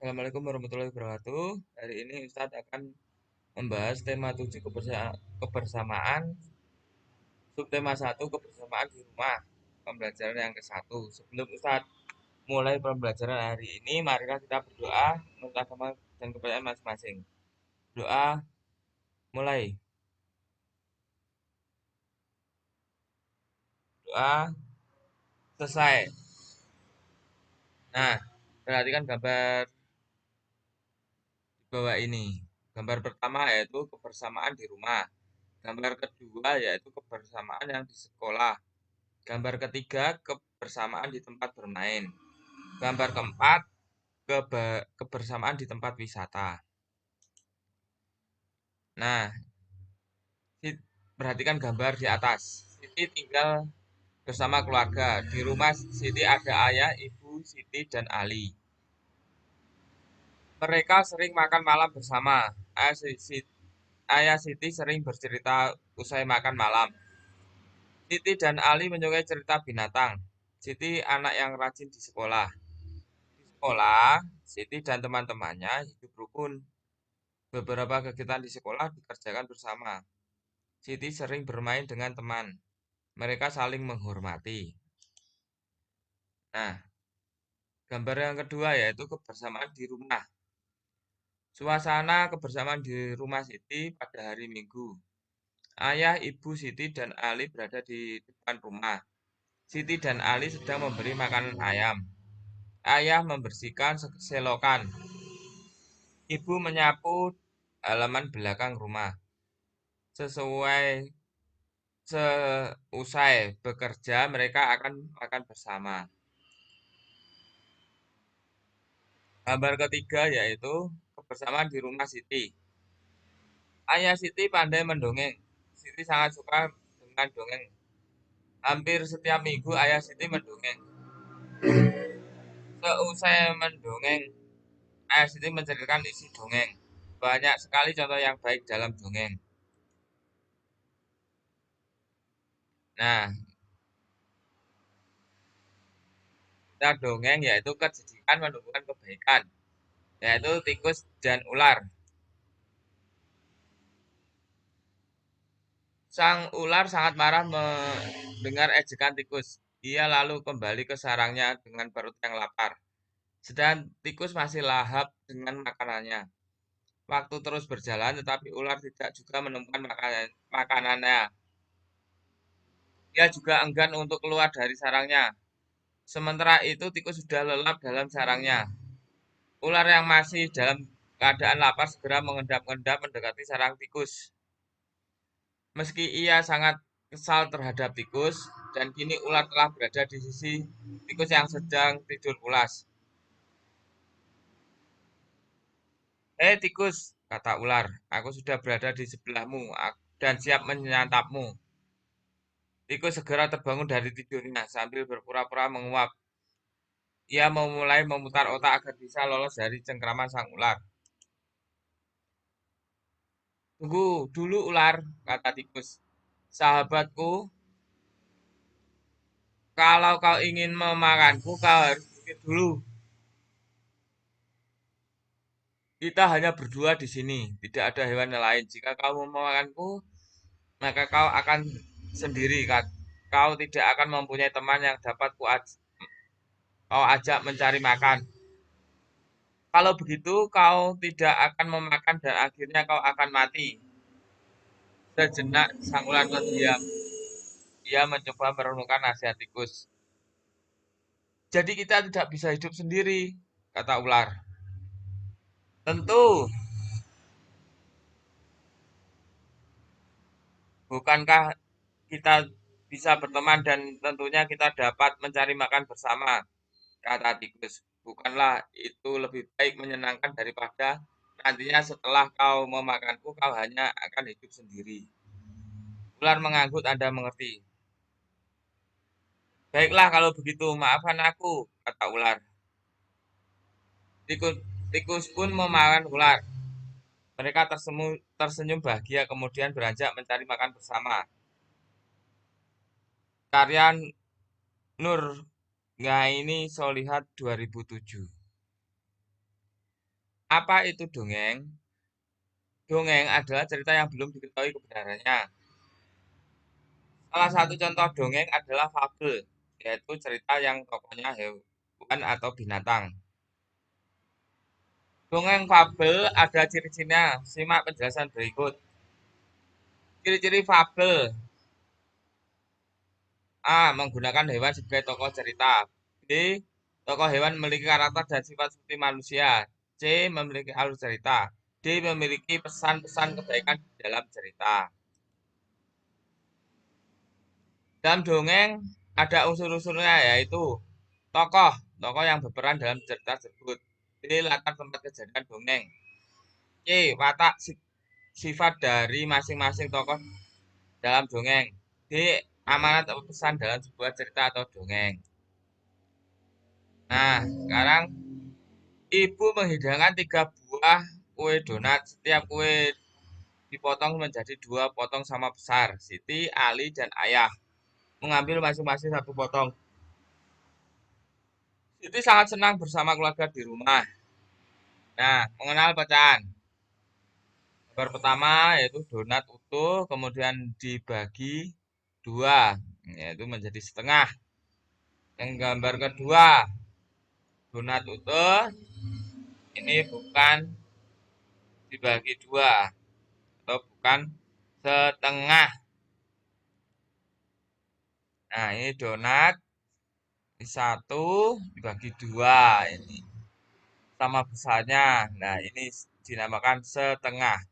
Assalamualaikum warahmatullahi wabarakatuh. Hari ini Ustadz akan membahas tema 7 kebersamaan, subtema 1 kebersamaan di rumah, pembelajaran yang ke-1. Sebelum Ustadz mulai pembelajaran hari ini, marilah kita berdoa menurut agama dan kepercayaan masing-masing. Doa mulai. Doa selesai. Nah, perhatikan gambar di bawah ini. Gambar pertama yaitu kebersamaan di rumah. Gambar kedua yaitu kebersamaan yang di sekolah. Gambar ketiga, kebersamaan di tempat bermain. Gambar keempat, kebersamaan di tempat wisata. Nah, perhatikan gambar di atas. Siti tinggal bersama keluarga. Di rumah Siti ada ayah, ibu, Siti, dan Ali. Mereka sering makan malam bersama. Ayah Siti sering bercerita usai makan malam. Siti dan Ali menyukai cerita binatang. Siti anak yang rajin di sekolah. Di sekolah, Siti dan teman-temannya hidup rukun. Beberapa kegiatan di sekolah dikerjakan bersama. Siti sering bermain dengan teman. Mereka saling menghormati. Nah, gambar yang kedua yaitu kebersamaan di rumah. Suasana kebersamaan di rumah Siti pada hari Minggu. Ayah, ibu Siti dan Ali berada di depan rumah. Siti dan Ali sedang memberi makanan ayam. Ayah membersihkan selokan. Ibu menyapu halaman belakang rumah. Sesuai Seusai bekerja, mereka akan makan bersama. Gambar ketiga yaitu kebersamaan di rumah Siti. Ayah Siti pandai mendongeng. Siti sangat suka dengan dongeng. Hampir setiap minggu ayah Siti mendongeng. Seusai mendongeng, ayah Siti menceritakan isi dongeng. Banyak sekali contoh yang baik dalam dongeng. Nah, kita dongeng yaitu kejijikan menumbuhkan kebaikan, yaitu tikus dan ular. Sang ular sangat marah mendengar ejekan tikus. Ia lalu kembali ke sarangnya dengan perut yang lapar. Sedang tikus masih lahap dengan makanannya. Waktu terus berjalan, tetapi ular tidak juga menemukan makanannya. Ia juga enggan untuk keluar dari sarangnya. Sementara itu, tikus sudah lelap dalam sarangnya. Ular yang masih dalam keadaan lapar segera mengendap-endap mendekati sarang tikus. Meski ia sangat kesal terhadap tikus, dan kini ular telah berada di sisi tikus yang sedang tidur pulas. Hei tikus, kata ular, aku sudah berada di sebelahmu dan siap menyantapmu. Tikus segera terbangun dari tidurnya sambil berpura-pura menguap. Ia memulai memutar otak agar bisa lolos dari cengkraman sang ular. Tunggu dulu ular, kata tikus. Sahabatku, kalau kau ingin memakanku, kau harus pikir dulu. Kita hanya berdua di sini, tidak ada hewan lain. Jika kau mau memakanku, maka kau akan sendiri, kan? Kau tidak akan mempunyai teman yang dapat kau ajak mencari makan. Kalau begitu, kau tidak akan memakan dan akhirnya kau akan mati. Sejenak, sang ular terdiam. Ia mencoba merenungkan nasihat tikus. Jadi kita tidak bisa hidup sendiri, kata ular. Tentu, bukankah kita bisa berteman dan tentunya kita dapat mencari makan bersama, kata tikus. Bukanlah itu lebih baik menyenangkan daripada nantinya setelah kau memakanku kau hanya akan hidup sendiri. Ular mengangguk, Anda mengerti. Baiklah kalau begitu, maafkan aku, kata ular. Tikus, tikus pun memakan ular. Mereka tersenyum bahagia kemudian beranjak mencari makan bersama. Karya Nur Ngaini Solihat 2007. Apa itu dongeng? Dongeng adalah cerita yang belum diketahui kebenarannya. Salah satu contoh dongeng adalah fabel, yaitu cerita yang tokohnya hewan atau binatang. Dongeng fabel ada ciri-cirinya. Simak penjelasan berikut. Ciri-ciri fabel. A. Menggunakan hewan sebagai tokoh cerita. B. Tokoh hewan memiliki karakter dan sifat seperti manusia. C. Memiliki alur cerita. D. Memiliki pesan-pesan kebaikan di dalam cerita. Dalam dongeng ada unsur-unsurnya yaitu tokoh, tokoh yang berperan dalam cerita tersebut. B. Latar tempat kejadian dongeng. C. Watak sifat dari masing-masing tokoh dalam dongeng. D. Amanat atau pesan dalam sebuah cerita atau dongeng. Nah, sekarang ibu menghidangkan 3 buah kue donat. Setiap kue dipotong menjadi 2 potong sama besar. Siti, Ali, dan Ayah mengambil masing-masing 1 potong. Siti sangat senang bersama keluarga di rumah. Nah, mengenal pecahan. Gambar pertama yaitu donat utuh, kemudian dibagi 2, yaitu menjadi setengah. Yang gambar kedua, donat utuh ini bukan dibagi 2 atau bukan setengah. Nah, ini donat ini 1 dibagi 2 ini sama besarnya. Nah, ini dinamakan setengah.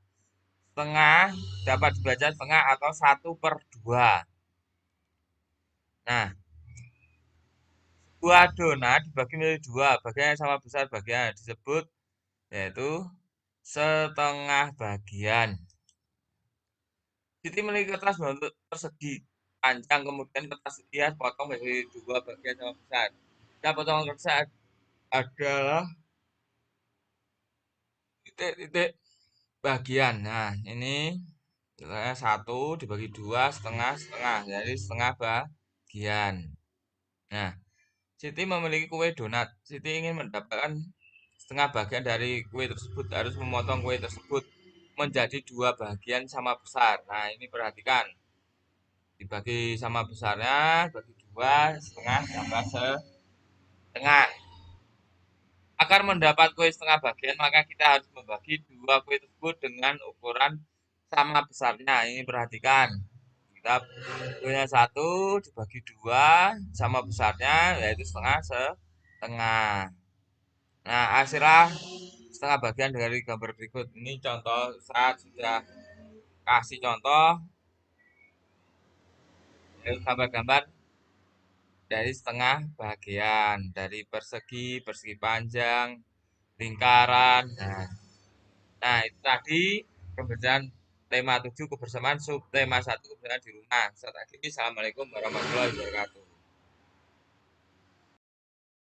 Setengah dapat dibaca setengah atau 1/2. Nah, buah donat dibagi menjadi 2, bagian yang sama besar bagian disebut yaitu setengah bagian. Siti memiliki kertas berbentuk persegi panjang, kemudian kertas dihias potong menjadi 2 bagian sama besar. Dan potongan kertas adalah titik-titik bagian. Nah, ini 1 dibagi 2 setengah setengah, jadi setengah bagian. Nah, Siti memiliki kue donat. Siti ingin mendapatkan setengah bagian dari kue tersebut, harus memotong kue tersebut menjadi 2 bagian sama besar. Nah, ini perhatikan. Dibagi sama besarnya, bagi 2, setengah tambah setengah. Agar mendapat kue setengah bagian, maka kita harus membagi 2 kue tersebut dengan ukuran sama besarnya. Ini perhatikan. Kita punya 1 dibagi 2 sama besarnya, yaitu setengah setengah. Nah, hasilnya setengah bagian dari gambar berikut. Ini contoh, saat sudah kasih contoh gambar-gambar dari setengah bagian, dari persegi, persegi panjang, lingkaran. Nah, itu tadi pembelajaran tema 7 kebersamaan, sub tema 1 kebersamaan di rumah. Assalamualaikum warahmatullahi wabarakatuh.